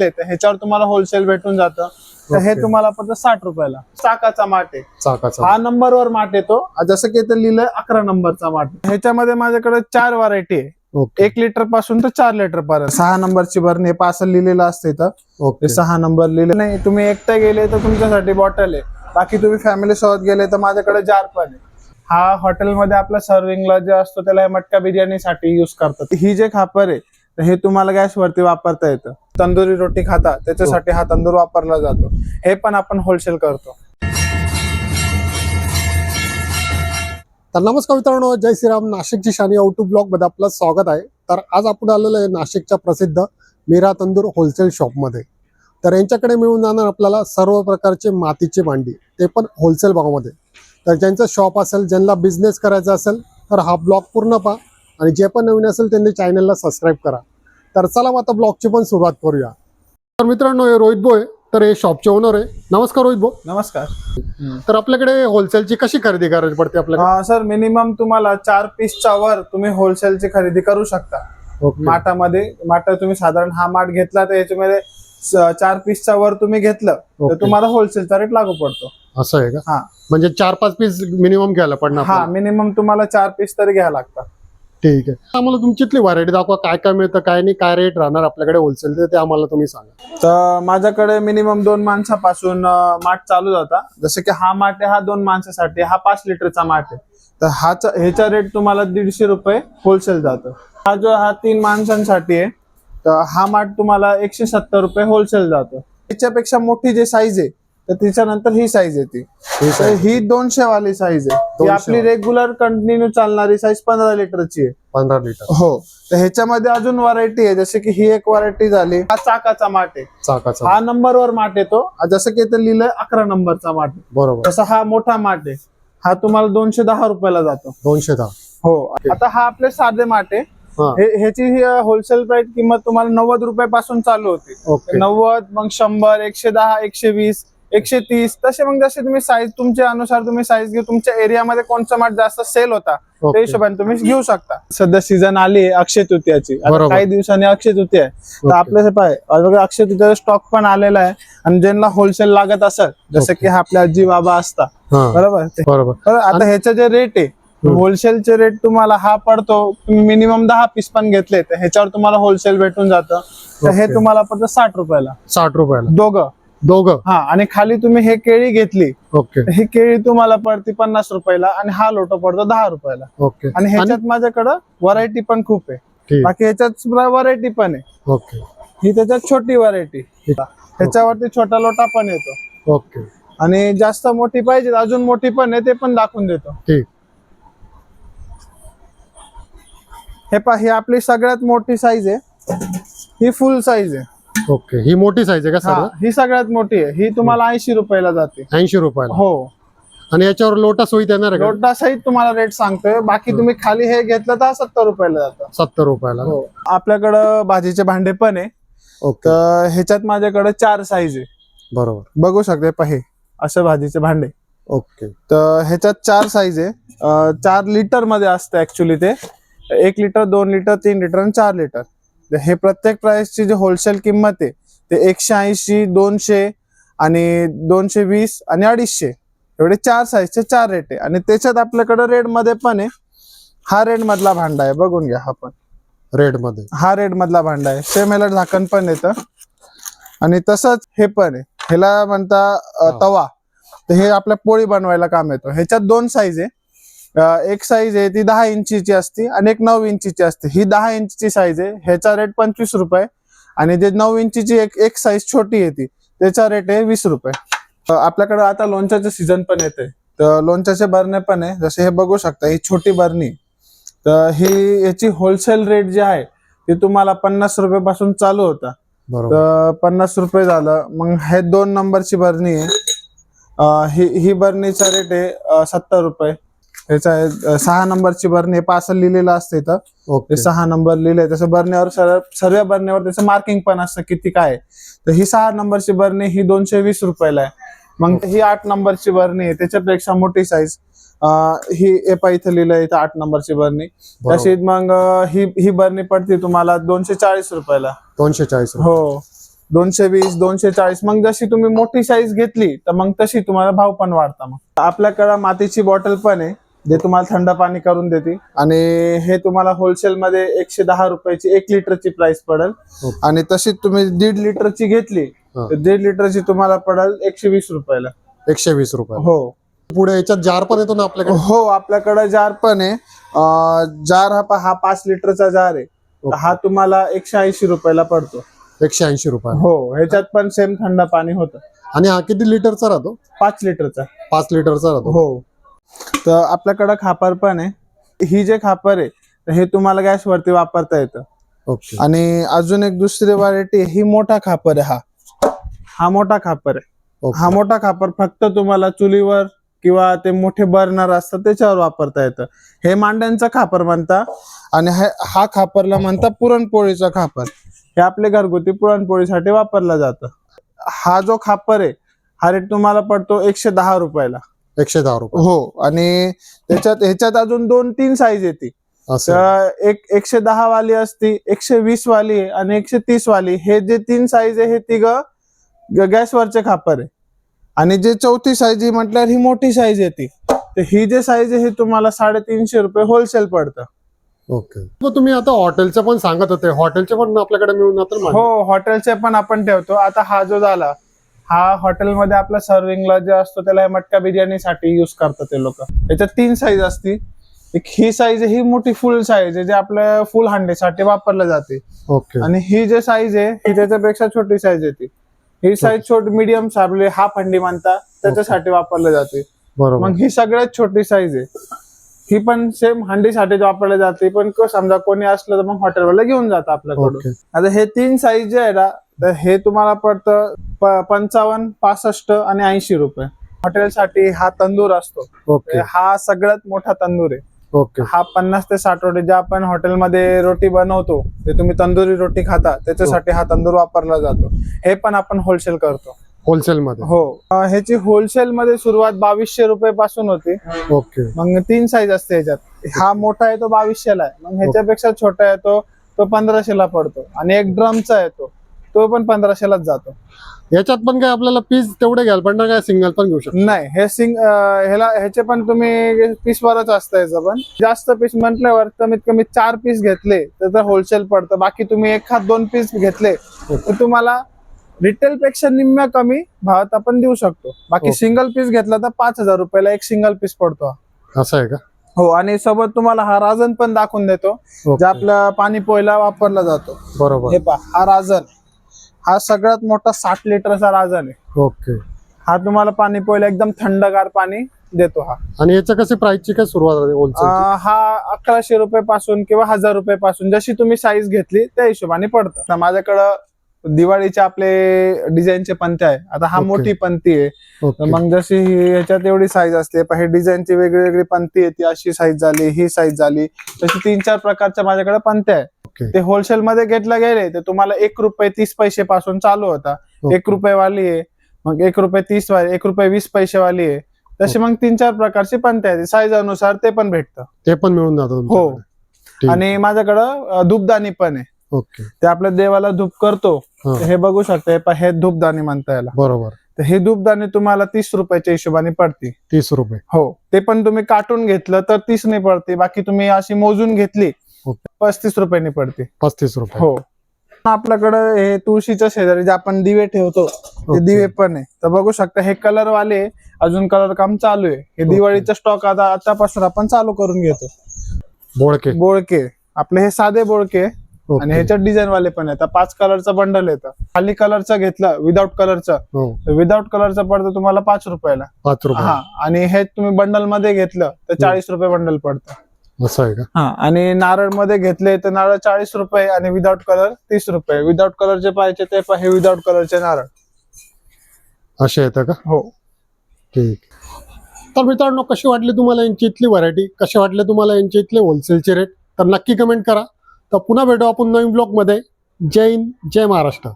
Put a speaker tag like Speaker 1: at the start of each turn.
Speaker 1: ह्याच्यावर तुम्हाला होलसेल भेटून जातं. तर हे तुम्हाला पडतं 60 रुपयाला. चाकाचा माठ आहे, हा नंबरवर माठ येतो. जसं की इथे लिहिलंय 11 नंबरचा माठ. ह्याच्यामध्ये माझ्याकडे 4 व्हरायटी आहे. 1 लिटर पासून तर 4 लिटर पर्यंत. 6 नंबरची बरणी पार्सल लिहिलेलं असते इथं. 6 नंबर लिहिलं नाही. तुम्ही एकटे गेले तर तुमच्यासाठी बॉटल आहे. बाकी तुम्ही फॅमिली सोबत गेले तर माझ्याकडे जार पण आहे. हा हॉटेलमध्ये आपला सर्विंगला जे असतो त्याला मटका बिर्याणीसाठी युज करतात. ही जे खापर आहे हे तुम्हाला गॅस वरती वापरता येतं. तंदुरी रोटी खाता त्याच्यासाठी हा तंदूर वापरला जातो. हे पण आपण होलसेल करतो.
Speaker 2: तर नमस्कार मित्रांनो, जय श्रीराम. नाशिकची शानी युट्यूब ब्लॉग मध्ये आपलं स्वागत आहे. तर आज आपण आलेलो आहे नाशिकच्या प्रसिद्ध मीरा तंदूर होलसेल शॉपमध्ये. तर यांच्याकडे मिळून जाणार आपल्याला सर्व प्रकारचे मातीचे भांडी, ते पण होलसेल भावामध्ये. तर ज्यांचं शॉप असेल, ज्यांना बिझनेस करायचा असेल तर हा ब्लॉग पूर्ण पहा, आणि जे पण नवीन असेल त्यांनी चॅनलला सबस्क्राईब करा. तर चला आता ब्लॉगची पण सुरुवात करूया. तर मित्रांनो, हे रोहित भाऊ आहे, तर हे शॉपचे ओनर आहे. नमस्कार रोहित भाऊ.
Speaker 1: नमस्कार.
Speaker 2: तर आपल्याकडे होलसेलची कशी खरेदी करायची पडते आपल्याला?
Speaker 1: सर, मिनिमम तुम्हाला 4 पीसच्या वर तुम्ही होलसेलची खरेदी करू शकता. माठामध्ये माठ तुम्ही साधारण हा माठ घेतला तर याच्यामध्ये 4 पीसच्या वर तुम्ही घेतलं तर तुम्हाला होलसेलचा रेट लागू पडतो.
Speaker 2: असं आहे का?
Speaker 1: हा,
Speaker 2: म्हणजे 4-5 पीस मिनिमम घ्यायला पडणार.
Speaker 1: हा, मिनिमम तुम्हाला 4 पीस तरी घ्यायला लागतात.
Speaker 2: ठीक आहे. आम्हाला तुमच्यातली व्हरायटी दाखवा, काय काय मिळतं, काय नाही, काय रेट राहणार आपल्याकडे होलसेल ते आम्हाला तुम्ही सांगा.
Speaker 1: तर माझ्याकडे मिनिमम 2 माणसापासून माठ चालू जाता. जसं की हा माठ आहे, हा 2 माणसासाठी, हा 5 लिटरचा माठ आहे. तर ह्याचा रेट तुम्हाला 150 रुपये होलसेल जातो. हा जो 3 माणसांसाठी आहे तर हा माठ तुम्हाला 170 रुपये होलसेल जातो. त्याच्यापेक्षा मोठी जी साईज आहे तर तिच्यानंतर ही साईज येते. ही 200 वाली साईज आहे. ही आपली रेग्युलर कंटिन्यू चालणारी साईज 15 लिटरची आहे.
Speaker 2: 15 लिटर.
Speaker 1: हो. तर ह्याच्यामध्ये अजून व्हरायटी आहे. जसे की ही एक व्हरायटी झाली. हा चाकाचा माठ आहे.
Speaker 2: चाकाचा.
Speaker 1: हा नंबरवर माठ येतो. जसं की इथे लिहिलंय 11 नंबरचा माठ.
Speaker 2: बरोबर.
Speaker 1: तसा हा मोठा माठ आहे. हा तुम्हाला 210 रुपयाला जातो.
Speaker 2: 210.
Speaker 1: हो. आता हा आपले साधे माठ आहे. ह्याची होलसेल प्राइस किंमत तुम्हाला 90 रुपयापासून चालू होते. 90, मग 100, 110, 120, 130, तसे मग जसे तुम्ही साईज तुमच्या अनुसार तुम्ही साईज घेऊ. तुमच्या एरियामध्ये कोणचा माठ जास्त सेल होता त्या हिशोबाने तुम्ही घेऊ शकता. सध्या सीझन आली आहे अक्षय तृतीयाची. काही दिवसांनी अक्षय तृतीया आहे. तर आपल्या पाय अक्षय तृतीयाचा स्टॉक पण आलेला आहे. आणि ज्यांना होलसेल लागत असेल, जसं की आपल्या आजी बाबा असतात, बरोबर. आता ह्याचे जे रेट आहे, होलसेलचे रेट तुम्हाला हा पडतो मिनिमम 10 पीस पण घेतले तर ह्याच्यावर तुम्हाला होलसेल भेटून जातं. तर हे तुम्हाला पडतं 60 रुपयाला.
Speaker 2: 60 रुपयाला
Speaker 1: दोघं. हा, आणि खाली तुम्ही हे केळी घेतली. ही केळी तुम्हाला पडते 50 रुपयाला आणि हा लोटो पडतो 10 रुपयाला. आणि ह्याच्यात माझ्याकडं व्हरायटी पण खूप आहे. बाकी ह्याच्यात व्हरायटी पण आहे. ही त्याच्यात छोटी व्हरायटी. ह्याच्यावरती छोटा लोटा पण येतो. आणि जास्त मोठी पाहिजे अजून मोठी पण आहे, ते पण दाखवून देतो. हे पहा, ही आपली सगळ्यात मोठी साईज आहे. ही फुल साईज आहे.
Speaker 2: ही मोठी साईज आहे का?
Speaker 1: ही सगळ्यात मोठी आहे. ही तुम्हाला 80 रुपयाला जाते.
Speaker 2: 80 रुपयाला.
Speaker 1: हो.
Speaker 2: आणि याच्यावर लोटा सहित येणार आहे?
Speaker 1: लोटा सहित तुम्हाला रेट सांगतोय. बाकी तुम्ही खाली हे घेतलं तर 70 रुपयाला जातं.
Speaker 2: 70 रुपयाला.
Speaker 1: हो. आपल्याकडं भाजीचे भांडे पण आहे. तर ह्याच्यात माझ्याकडे 4 साईज आहे.
Speaker 2: बरोबर.
Speaker 1: बघू शकते पहे असे भाजीचे भांडे. तर ह्याच्यात 4 साईज आहे. 4 लिटर मध्ये असतं ऍक्च्युली. ते 1 लिटर, 2 लिटर, 3 लिटर आणि 4 लिटर. हे प्रत्येक प्राइसची जी होलसेल किंमत आहे ते 180, 200 आणि 220 आणि 250 एवढे 4 साईजचे 4 रेट आहे. आणि त्याच्यात आपल्याकडे रेड मध्ये पण आहे. हा रेड मधला भांडा आहे, बघून घ्या. हा पण
Speaker 2: रेड मध्ये. हा
Speaker 1: रेड मधला भांडा आहे. सेम ह्याला झाकण पण येतं. आणि तसंच हे पण आहे. ह्याला म्हणता तवा. तर हे आपल्या पोळी बनवायला काम येतो. ह्याच्यात 2 साईज आहे. एक साईज आहे ती 10 इंचीची असते आणि एक 9 इंचीची असते. ही 10 इंचची साईज आहे. ह्याचा रेट 25 रुपये. आणि जे 9 इंचीची एक साईज छोटी आहे त्याचा रेट आहे 20 रुपये. आपल्याकडे आता लोणच्याचे सीझन पण येते. तर लोणच्याचे बरणे पण आहे. जसे हे बघू शकता, ही छोटी बरणी. तर ही याची होलसेल रेट जे आहे ते तुम्हाला 50 रुपये पासून चालू होता. तर 50 रुपये झालं. मग हे 2 नंबरची बरणी आहे. ही बरणीचा रेट आहे 70 रुपये. ह्याचा 6 नंबरची बरणी पार्सल लिहिलेलं असतं इथं. 6 नंबर लिहिलंय. तसं बरण्यावर सर्व बरण्यावर त्याचं मार्किंग पण असतं किती काय. तर ही 6 नंबरची बरणी ही 220 रुपयाला आहे. मग ही 8 नंबरची बरणी आहे, त्याच्यापेक्षा मोठी साईज. ही एपा इथं लिहिलंय, इथं 8 नंबरची बरणी. तशी मग ही बरणी पडते तुम्हाला 240 रुपयाला.
Speaker 2: 240.
Speaker 1: हो. 220, 240. मग जशी तुम्ही मोठी साईज घेतली तर मग तशी तुम्हाला भाव पण वाढता. मग आपल्याकडे मातीची बॉटल पण आहे जे तुम्हाला थंड पाणी करून देते, आणि हे तुम्हाला होलसेल मध्ये 110 रुपयाची 1 लिटरची प्राइस पडेल. आणि तशी तुम्ही 1.5 लिटरची घेतली तर 1.5 लिटरची तुम्हाला पडेल 120 रुपयाला.
Speaker 2: 120 रुपये.
Speaker 1: हो.
Speaker 2: पुढे याच्यात जार पण येतो ना आपल्याकडे?
Speaker 1: हो, आपल्याकडे जार पण आहे. जार हा 5 लिटरचा जार आहे. हा तुम्हाला 180 रुपयाला पडतो.
Speaker 2: 180 रुपये.
Speaker 1: हो, ह्याच्यात पण सेम थंड पाणी होतं.
Speaker 2: आणि हा किती लिटरचा राहतो?
Speaker 1: 5 लिटरचा.
Speaker 2: 5 लिटरचा राहतो.
Speaker 1: हो. तर आपल्याकडे खापर पण आहे. ही जे खापर आहे हे तुम्हाला गॅस वरती वापरता येतं.
Speaker 2: ओके.
Speaker 1: आणि अजून एक दुसरी व्हरायटी, ही मोठा खापर आहे. हा मोठा खापर आहे.
Speaker 2: ओके.
Speaker 1: हा मोठा खापर फक्त तुम्हाला चुलीवर किंवा ते मोठे बर्नर असतात त्याच्यावर वापरता येतं. हे मांड्यांचा खापर म्हणता, आणि हा खापरला म्हणता पुरणपोळीचा खापर. हे आपले घरगुती पुरणपोळीसाठी वापरला जातं. हा जो खापर आहे हा रेट तुम्हाला पडतो 110 रुपयाला.
Speaker 2: 110 रुपये.
Speaker 1: हो. आणि ह्याच्यात अजून 2-3 साईज येते.
Speaker 2: असं.
Speaker 1: तर एक 110 वाली असती, 120 वाली आहे आणि 130 वाली. हे जे 3 साईज आहे हे तिघं गॅसवरचे खापर आहे. आणि जे चौथी साईज ही म्हटल्यावर ही मोठी साईज येते. तर ही जे साईज आहे हे तुम्हाला 350 रुपये होलसेल पडतं.
Speaker 2: ओके. मग तुम्ही आता हॉटेलचं पण सांगत होते, हॉटेलचे पण आपल्याकडे मिळून जातील?
Speaker 1: हो, हॉटेलचे पण आपण ठेवतो. आता हा जो झाला हा हॉटेलमध्ये आपला सर्विंगला जे असतो त्याला मटका बिर्याणीसाठी युज करतात ते लोक. याच्यात 3 साईज असती. एक ही साईज आहे, ही मोठी फुल साईज आहे जे आपल्या फुल हांडीसाठी वापरलं जाते.
Speaker 2: ओके.
Speaker 1: आणि ही जे साईज आहे ही त्याच्यापेक्षा छोटी साईज येते. ही साईज छोटी मीडियम आपले हाफ हंडी म्हणतात त्याच्यासाठी वापरले जाते.
Speaker 2: बरोबर.
Speaker 1: मग ही सगळ्यात छोटी साईज आहे. ही पण सेम हंडीसाठी वापरली जाते. पण समजा कोणी असलं तर मग हॉटेलवाला घेऊन जातं आपल्याकडून.
Speaker 2: ओके.
Speaker 1: आता हे 3 साईज जे आहे ना तर हे तुम्हाला पडतं 55, 65 आणि 80 रुपये. हॉटेलसाठी हा तंदूर असतो.
Speaker 2: ओके.
Speaker 1: हा सगळ्यात मोठा तंदूर आहे.
Speaker 2: ओके.
Speaker 1: हा 50 ते 60 रोटी जे आपण हॉटेलमध्ये रोटी बनवतो ते तुम्ही तंदुरी रोटी खाता त्याच्यासाठी हा तंदूर वापरला जातो. हे पण आपण होलसेल करतो.
Speaker 2: होलसेल मध्ये?
Speaker 1: हो. ह्याची होलसेल मध्ये सुरुवात 2200 रुपये पासून होती.
Speaker 2: ओके.
Speaker 1: मग 3 साईज असते ह्याच्यात. हा मोठा आहे तो 2200 ला आहे. मग ह्याच्यापेक्षा छोटा आहे तो 1500 ला पडतो. आणि एक ड्रमचा आहे तो पण 1500 लाच जातो.
Speaker 2: याच्यात पण काय आपल्याला पीस तेवढे घ्यायला पण काय सिंगल पण घेऊ शकतो?
Speaker 1: नाही, हे ह्याचे पण तुम्ही पीस वरच असतं. याचं पण जास्त पीस म्हटल्यावर कमीत कमी 4 पीस घेतले तर होलसेल पडतं. बाकी तुम्ही 1-2 पीस घेतले तर तुम्हाला रिटेल पेक्षा निम्म्या कमी भावात आपण देऊ शकतो. बाकी सिंगल पीस घेतला तर 5000 रुपयाला एक सिंगल पीस पडतो.
Speaker 2: असं आहे का?
Speaker 1: हो. आणि सोबत तुम्हाला हा राजन पण दाखवून देतो जे आपल्या पाणी पोयला वापरला जातो.
Speaker 2: बरोबर.
Speaker 1: हे पहा, हा राजन हा सगळ्यात मोठा 60 लिटरचा राजन आहे.
Speaker 2: ओके.
Speaker 1: हा तुम्हाला पाणी पोयला एकदम थंडगार पाणी देतो. हा.
Speaker 2: आणि याच्या कशी प्राइसची काय सुरुवात आहे होलसेल?
Speaker 1: हा 1100 रुपये पासून किंवा 1000 रुपये पासून जशी तुम्ही साईज घेतली त्या हिशोबाने पडतं. माझ्याकडं दिवाळीचे आपले डिझाईनचे पंते आहे. आता हा मोठी पंती आहे. मग जशी ह्याच्यात एवढी साईज असते, हे डिझाईनची वेगळी वेगळी पंती येते. अशी साईज झाली, ही साईज झाली, तशी 3-4 प्रकारच्या माझ्याकडे पंते आहे. ते होलसेल मध्ये घेतला गेले तर तुम्हाला 1 रुपये 30 पैसे पासून चालू होता. 1 रुपये वाली आहे, मग 1 रुपये 30 वाली, 1 रुपये 20 पैसे वाली आहे. तशी मग 3-4 प्रकारची पंते आहेत. साईज अनुसार ते पण भेटतं.
Speaker 2: ते पण मिळून जातं?
Speaker 1: हो. आणि माझ्याकडं धूपदाणी पण आहे.
Speaker 2: ओके.
Speaker 1: ते आपल्या देवाला धूप करतो. हे बघू शकता, हे धूपदाणी म्हणता याला.
Speaker 2: बरोबर.
Speaker 1: तर हे धूपदाणी तुम्हाला 30 रुपयाच्या हिशोबाने पडते.
Speaker 2: 30 रुपये?
Speaker 1: हो. ते पण तुम्ही काटून घेतलं तर 30 नाही पडते. बाकी तुम्ही अशी मोजून घेतली 35 रुपयांनी पडते.
Speaker 2: 35 रुपये?
Speaker 1: हो. आपल्याकडे हे तुळशीच्या शेजारी जे आपण दिवे ठेवतो ते दिवे पण आहे. तर बघू शकता हे कलर वाले अजून कलर काम चालू आहे. हे दिवाळीचा स्टॉक आतापासून आपण चालू करून घेतो. बोळके आपले हे साधे बोळके. आणि ह्याच्यात डिझाईन वाले पण येतात. 5 कलरचं बंडल येतं. खाली कलरचं घेतलं विदाउट कलरचं, विदाउट कलरचं पडतं तुम्हाला 5 रुपयाला.
Speaker 2: 5 रुपये? हा.
Speaker 1: आणि हे तुम्ही बंडल मध्ये घेतलं तर 40 रुपये बंडल पडतं.
Speaker 2: असं आहे का?
Speaker 1: हा. आणि नारळ मध्ये घेतले तर नारळ 40 रुपये आणि विदाउट कलर 30 रुपये. विदाउट कलरचे पाहिजे ते हे विदाउट कलरचे नारळ
Speaker 2: असे येतं का?
Speaker 1: हो.
Speaker 2: ठीक. तर मित्रांनो, कशी वाटली तुम्हाला यांची इथली व्हरायटी, कसे वाटले तुम्हाला यांचे इथले होलसेलचे रेट, तर नक्की कमेंट करा. तर पुन्हा भेटू आपण नवीन ब्लॉग मध्ये. जय हिंद, जय महाराष्ट्र.